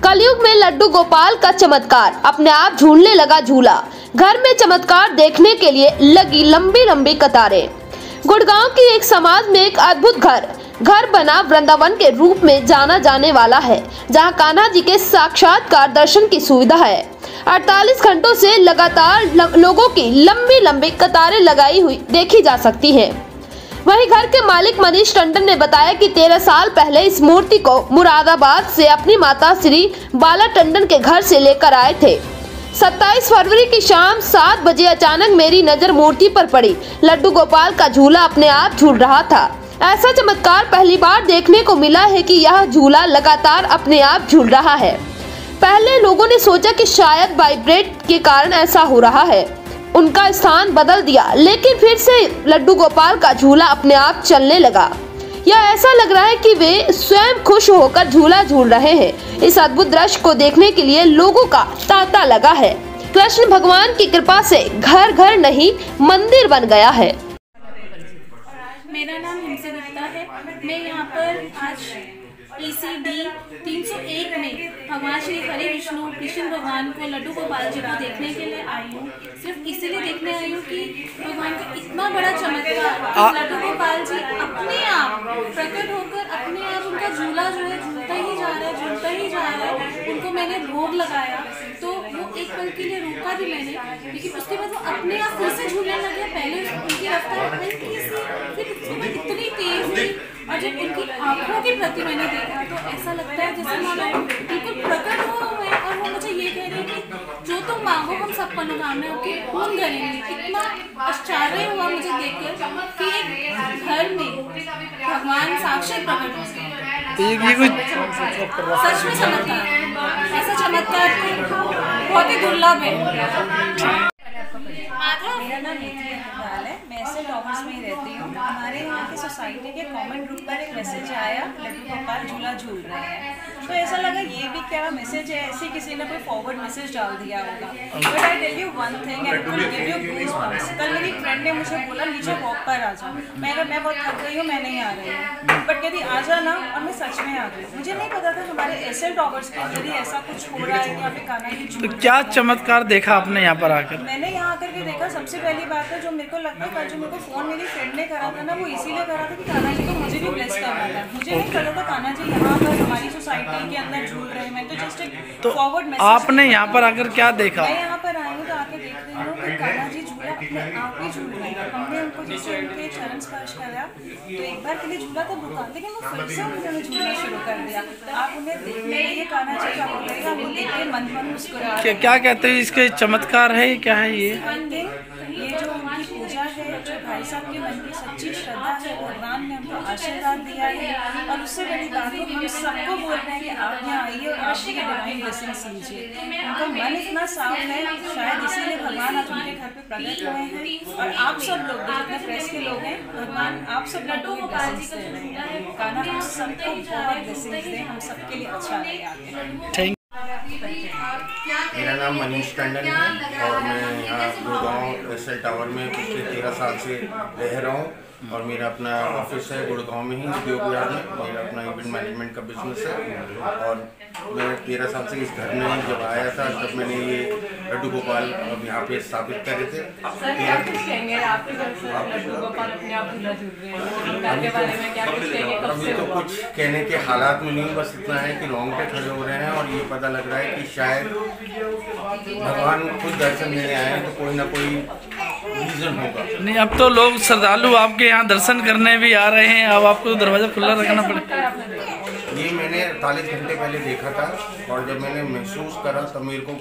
कलयुग में लड्डू गोपाल का चमत्कार, अपने आप झूलने लगा झूला। घर में चमत्कार देखने के लिए लगी लंबी लंबी कतारें। गुड़गांव की एक समाज में एक अद्भुत घर बना वृंदावन के रूप में जाना जाने वाला है, जहां कान्हा जी के साक्षात्कार दर्शन की सुविधा है। 48 घंटों से लगातार लोगों की लंबी लंबी कतारें लगाई हुई देखी जा सकती हैं। वहीं घर के मालिक मनीष टंडन ने बताया कि 13 साल पहले इस मूर्ति को मुरादाबाद से अपनी माता श्री बाला टंडन के घर से लेकर आए थे। 27 फरवरी की शाम 7 बजे अचानक मेरी नजर मूर्ति पर पड़ी। लड्डू गोपाल का झूला अपने आप झूल रहा था। ऐसा चमत्कार पहली बार देखने को मिला है कि यह झूला लगातार अपने आप झूल रहा है। पहले लोगों ने सोचा कि शायद वाइब्रेट के कारण ऐसा हो रहा है, उनका स्थान बदल दिया, लेकिन फिर से लड्डू गोपाल का झूला अपने आप चलने लगा। यह ऐसा लग रहा है कि वे स्वयं खुश होकर झूला झूल रहे हैं। इस अद्भुत दृश्य को देखने के लिए लोगों का तांता लगा है। कृष्ण भगवान की कृपा से घर घर नहीं मंदिर बन गया है। मेरा नाम हिमसे गुप्ता है। मैं यहाँ पर आज ECD 301 में भगवान श्री हरि विष्णु कृष्ण भगवान को लड्डू गोपाल जी को देखने के लिए आई हूँ। सिर्फ इसीलिए देखने आई हूँ कि भगवान का इतना बड़ा चमत्कार, लड्डू गोपाल जी अपने आप प्रकट होकर अपने आप उनका झूला जो है झूलता ही जा रहा है, झूलता ही जा रहा है। उनको मैंने भोग लगाया तो वो एक पल के लिए रोका भी मैंने, लेकिन उसके बाद वो अपने आप फिर से झूलने लगे। पहले उनकी रफ्तार हल्की सी, फिर इतनी तेज हुई, और जब उनकी आंखों के प्रति मैंने देखा तो ऐसा लगता है जैसे मानो बिल्कुल प्रकट हो गए और वो मुझे ये कह रहे हैं कि जो तुम मांगो हम सब मनोकामनाओं के पूर्ण करेंगे। इतना आश्चर्य हुआ मुझे देखकर कि एक घर में भगवान साक्षात प्रकट हो गए। सच में चमत्कार, ऐसा चमत्कार बहुत ही दुर्लभ है। मेरा नाम नीति अग्रवाल है। मैं ऐसे टॉवर्स में ही रहती हूँ। हमारे यहाँ की सोसाइटी के कमेंट ग्रुप पर एक मैसेज आया, लड्डू गोपाल झूला झूल रहे हैं। तो ऐसा लगा ये भी क्या मैसेज है, ऐसे किसी ने कोई फॉरवर्ड मैसेज डाल दिया होगा। But I tell you one thing and will give you goosebumps. कल मेरी फ्रेंड ने मुझे बोला नीचे वॉक पर आ जा। मैं बहुत थक गई हूँ, मैं नहीं आ रही हूँ, बट कहती आ जा ना, और मैं सच में आ गई। मुझे नहीं पता था हमारे ऐसे टॉवर्स के अंदर ही ऐसा कुछ हो रहा है कि यहाँ पे कान्हा जी झूल। तो क्या चमत्कार देखा आपने यहाँ पर आकर? मैंने यहाँ आकर के देखा, सबसे पहली बात है जो मेरे को लगता है, जो मेरे को फोन मेरी फ्रेंड ने करा था ना, वो इसीलिए करा था कि कान्हा जी को मुझे भी ब्लेस करना था। मुझे नहीं पता था कान्हा जी यहाँ पर हमारी सोसाइटी के अंदर झूल रहे हैं। मैं तो जस्ट एक फॉरवर्ड मैसेज। आपने यहाँ पर आकर क्या देखा? मैं यहाँ पर आई हूँ तो आके देख रही हूँ कि कान्हा जी झूला अपने आप ही झूल रहे हैं। हमने उनको जैसे उनके चरण स्पर्श करा तो एक बार के लिए झूला तो रुका, लेकिन वो फिर से उन्होंने झूलना शुरू कर दिया। आप उन्हें देखने ये कान्हा जी का बोलेगा, वो देख के मन मुस्कुरा। क्या कहते हैं इसके चमत्कार है, क्या है ये? ये जो उनकी पूजा है, जो भाई साहब के मन की सच्ची श्रद्धा है, भगवान ने हमको आशीर्वाद दिया है। और उससे बड़ी बात है हम सबको बोल रहे हैं कि आप यहाँ आइए और आप भी डिवाइन ब्लेसिंग्स लीजिए। उनका मन इतना साफ है, शायद इसीलिए भगवान आज उनके घर पे प्रकट हुए हैं। और आप सब लोग जितने प्रेस के लोग हैं, भगवान आप सब लोगों को ब्लेसिंग्स दे रहे हैं। कान्हा हम सबको बहुत ब्लेसिंग्स दें, हम सबके लिए अच्छा रहे आगे। मेरा नाम मनीष टंडन है और मैं यहाँ गुड़गांव SL टावर में पिछले 13 साल से रह रहा हूँ। और मेरा अपना ऑफिस है गुड़गांव में ही, उद्योग विहार में। मेरा अपना इवेंट मैनेजमेंट का बिजनेस है। और मैं 13 साल से इस घर में जब आया था तब मैंने ये लड्डू गोपाल अब यहाँ पे स्थापित करे थे। अभी तो कुछ कहने के हालात में नहीं, बस इतना है कि रोंगटे खड़े हो रहे हैं और ये पता लग रहा है कि शायद भगवान खुद दर्शन देने आए हैं, तो कोई ना कोई रीजन होगा। नहीं, अब तो लोग श्रद्धालु आपके यहाँ दर्शन करने भी आ रहे हैं, अब आपको दरवाजा खुला रखना पड़ेगा। ये मैंने 48 घंटे पहले देखा था और जब मैंने महसूस करा तब मेरे को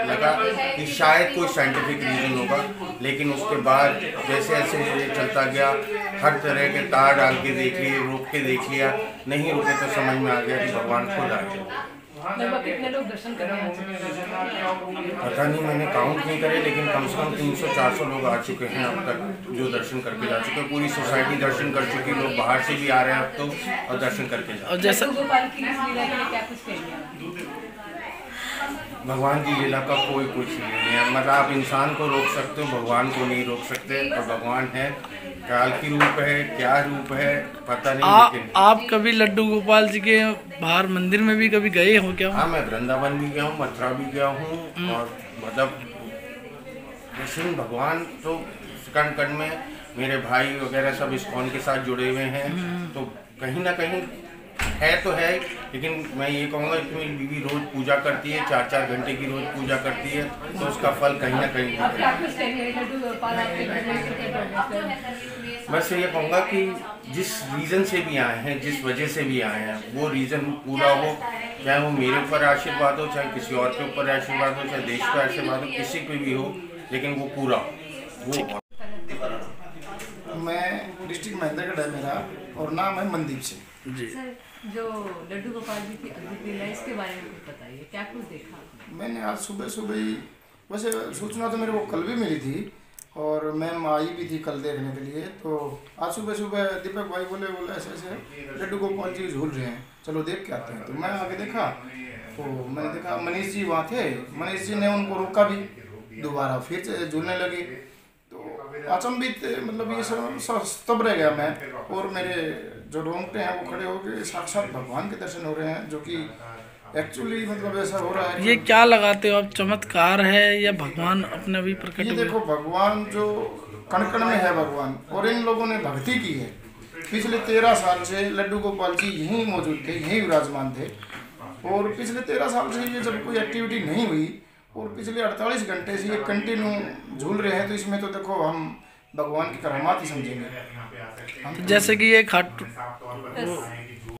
लगा कि शायद कोई साइंटिफिक रीज़न होगा। लेकिन उसके बाद जैसे जैसे चलता गया, हर तरह के तार डाल के देख लिए, रोक के देख लिया, नहीं रुके तो समझ में आ गया कि भगवान खुद आ गए। लगभग कितने लोग दर्शन कर रहे हैं? पता नहीं, मैंने काउंट नहीं करे, लेकिन कम से कम 300-400 लोग आ चुके हैं अब तक, जो दर्शन करके जा चुके हैं। पूरी सोसाइटी दर्शन कर चुकी, लोग बाहर से भी आ रहे हैं अब तो और दर्शन करके जा। और जैसा गोपाल की लीला के लिए क्या कुछ कहेंगे? भगवान की लीला का कोई कुछ नहीं है। मतलब आप इंसान को रोक सकते हो, भगवान को नहीं रोक सकते। और भगवान है, काल की रूप है, क्या रूप है पता नहीं। लेकिन आप कभी लड्डू गोपाल जी के बाहर मंदिर में भी कभी गए हो क्या? हाँ, मैं वृंदावन भी गया हूँ, मथुरा भी गया हूँ। और मतलब कृष्ण भगवान तो कण कण में, मेरे भाई वगैरह सब इस्कॉन के साथ जुड़े हुए हैं। तो कहीं ना कहीं है तो है, लेकिन मैं ये कहूँगा कि मेरी बीवी रोज पूजा करती है, 4-4 घंटे की रोज पूजा करती है, तो उसका फल कहीं ना कहीं मिलता है। बस ये कहूँगा कि जिस रीज़न से भी आए हैं, जिस वजह से भी आए हैं, वो रीज़न पूरा हो। चाहे वो मेरे ऊपर आशीर्वाद हो, चाहे किसी और के ऊपर आशीर्वाद हो, चाहे देश का आशीर्वाद हो, किसी पे भी हो, लेकिन वो पूरा वो। मैं डिस्ट्रिक्ट महेंद्रगढ़ है मेरा, और नाम है मनदीप सिंह जी। सर, जो लड्डू गोपाल जी की अद्भुत लीला, इसके बारे में कुछ बताइए, क्या कुछ देखा? मैंने आज सुबह ही, वैसे सूचना तो मेरे को कल भी मिली थी, और मैम आई भी थी कल देखने के लिए। तो आज सुबह दीपक भाई बोले ऐसे ऐसे लड्डू गोपाल जी झूल रहे हैं, चलो देख के आते हैं। तो मैं आगे देखा, तो मैंने देखा मनीष जी वहाँ थे। मनीष जी ने उनको रोका भी, दोबारा फिर झूलने लगे। तो अचंभित, मतलब ये सब तब रह गया मैं, और मेरे जो रोंगटे हैं वो खड़े हो गए। साक्षात भगवान के दर्शन हो रहे हैं, जो कि एक्चुअली मतलब ऐसा हो रहा है। ये क्या लगाते हो आप, चमत्कार है या भगवान अपने भी प्रकट? ये देखो, भगवान जो कण कण में है भगवान, और इन लोगों ने भक्ति की है। पिछले 13 साल से लड्डू गोपाल जी यहीं मौजूद थे, यहीं विराजमान थे। और पिछले 13 साल से ये जब कोई एक्टिविटी नहीं हुई, और पिछले 48 घंटे से ये कंटिन्यू झूल रहे हैं, तो इसमें तो देखो हम भगवान की करामात ही समझेंगे। जैसे कि ये खाटू